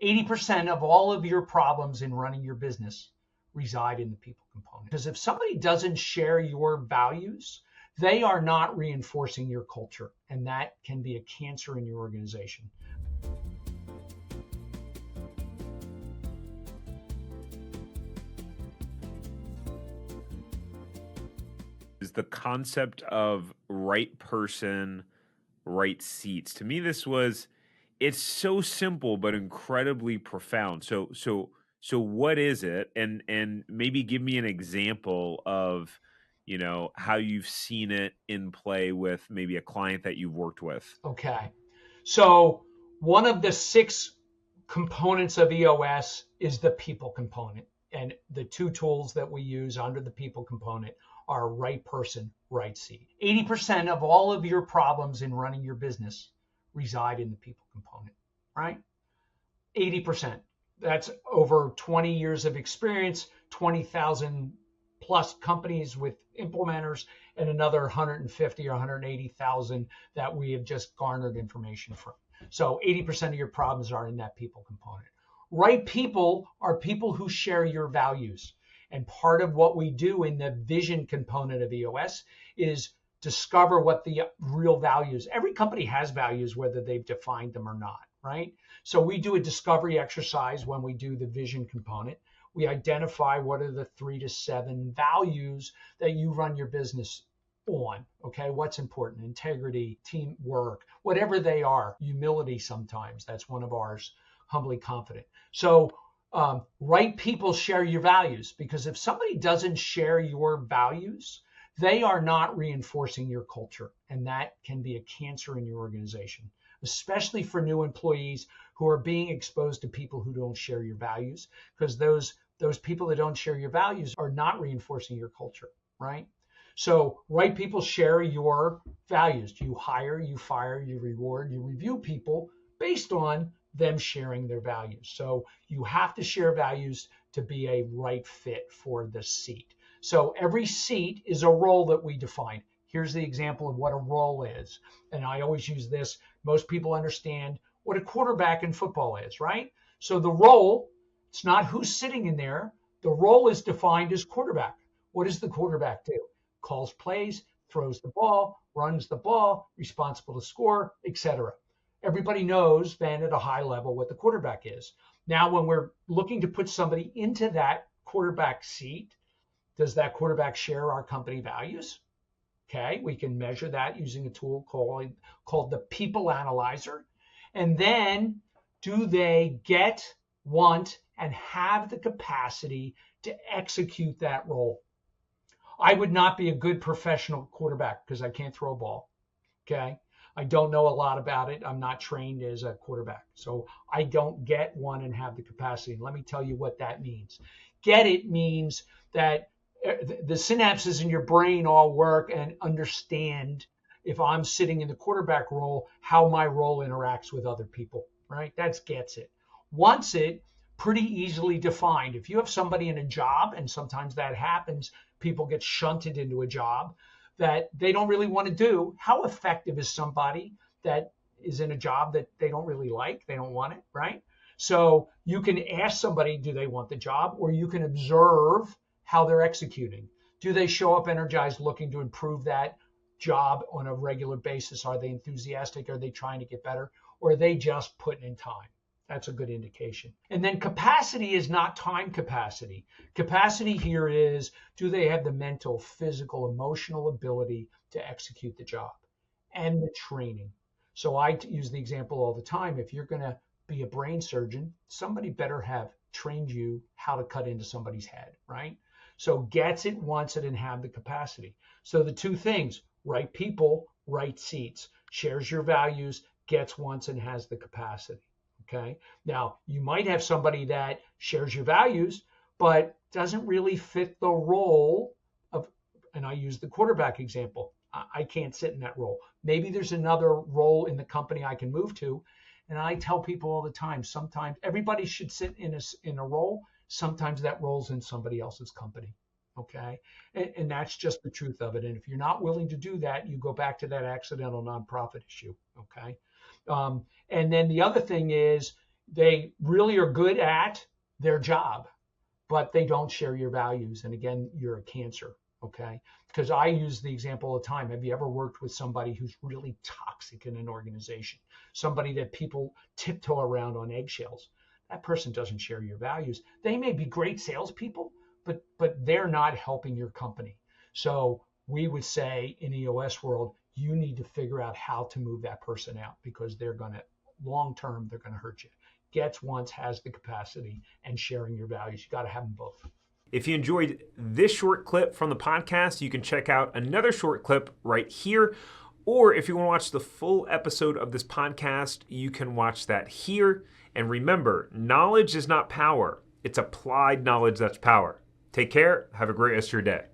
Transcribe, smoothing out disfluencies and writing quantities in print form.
80% of all of your problems in running your business reside in the people component. Because if somebody doesn't share your values, they are not reinforcing your culture, and that can be a cancer in your organization. Is the concept of right person, right seats. To me, it's so simple but incredibly profound. So what is it? And maybe give me an example of, how you've seen it in play with maybe a client that you've worked with. Okay. So one of the 6 components of EOS is the people component. And the 2 tools that we use under the people component are right person, right seat. 80% of all of your problems in running your business reside in the people component, right? 80%. That's over 20 years of experience, 20,000 plus companies with implementers, and another 150 or 180,000 that we have just garnered information from. So 80% of your problems are in that people component. Right people are people who share your values. And part of what we do in the vision component of EOS is discover what the real values. Every company has values, whether they've defined them or not, right? So we do a discovery exercise when we do the vision component. We identify what are the 3 to 7 values that you run your business on. Okay, what's important? Integrity, teamwork, whatever they are. Humility sometimes. That's one of ours. Humbly confident. So right people share your values, because if somebody doesn't share your values, they are not reinforcing your culture, and that can be a cancer in your organization, especially for new employees who are being exposed to people who don't share your values, because those people that don't share your values are not reinforcing your culture, right? So right people share your values. You hire, you fire, you reward, you review people based on them sharing their values. So you have to share values to be a right fit for the seat. So every seat is a role that we define. Here's the example of what a role is. And I always use this. Most people understand what a quarterback in football is, right? So the role, it's not who's sitting in there. The role is defined as quarterback. What does the quarterback do? Calls plays, throws the ball, runs the ball, responsible to score, etc. Everybody knows then at a high level what the quarterback is. Now, when we're looking to put somebody into that quarterback seat, does that quarterback share our company values? Okay, we can measure that using a tool called the People Analyzer. And then, do they get, want, and have the capacity to execute that role? I would not be a good professional quarterback because I can't throw a ball. Okay, I don't know a lot about it. I'm not trained as a quarterback. So I don't get, want, and have the capacity. Let me tell you what that means. Get it means that the synapses in your brain all work and understand, if I'm sitting in the quarterback role, how my role interacts with other people, right? That's gets it. Wants it, pretty easily defined. If you have somebody in a job, and sometimes that happens, people get shunted into a job that they don't really want to do. How effective is somebody that is in a job that they don't really like? They don't want it, right? So you can ask somebody, do they want the job? Or you can observe how they're executing. Do they show up energized, looking to improve that job on a regular basis? Are they enthusiastic? Are they trying to get better? Or are they just putting in time? That's a good indication. And then capacity is not time capacity. Capacity here is, do they have the mental, physical, emotional ability to execute the job and the training? So I use the example all the time. If you're going to be a brain surgeon, somebody better have trained you how to cut into somebody's head, right? So gets it, wants it, and have the capacity. So the 2 things, right people, right seats, shares your values, gets, wants, and has the capacity. Okay. Now, you might have somebody that shares your values, but doesn't really fit the role of, and I use the quarterback example. I can't sit in that role. Maybe there's another role in the company I can move to. And I tell people all the time, sometimes everybody should sit in a role. Sometimes that role's in somebody else's company. Okay. And that's just the truth of it. And if you're not willing to do that, you go back to that accidental nonprofit issue. Okay. And then the other thing is, They really are good at their job, but they don't share your values. And again, you're a cancer. Okay. Because I use the example all the time. Have you ever worked with somebody who's really toxic in an organization? Somebody that people tiptoe around on eggshells? That person doesn't share your values. They may be great salespeople, but they're not helping your company. So we would say in EOS world, you need to figure out how to move that person out, because they're going to, long term, they're going to hurt you. Gets, wants, has the capacity, and sharing your values. You got to have them both. If you enjoyed this short clip from the podcast, you can check out another short clip right here. Or if you want to watch the full episode of this podcast, you can watch that here. And remember, knowledge is not power. It's applied knowledge that's power. Take care. Have a great rest of your day.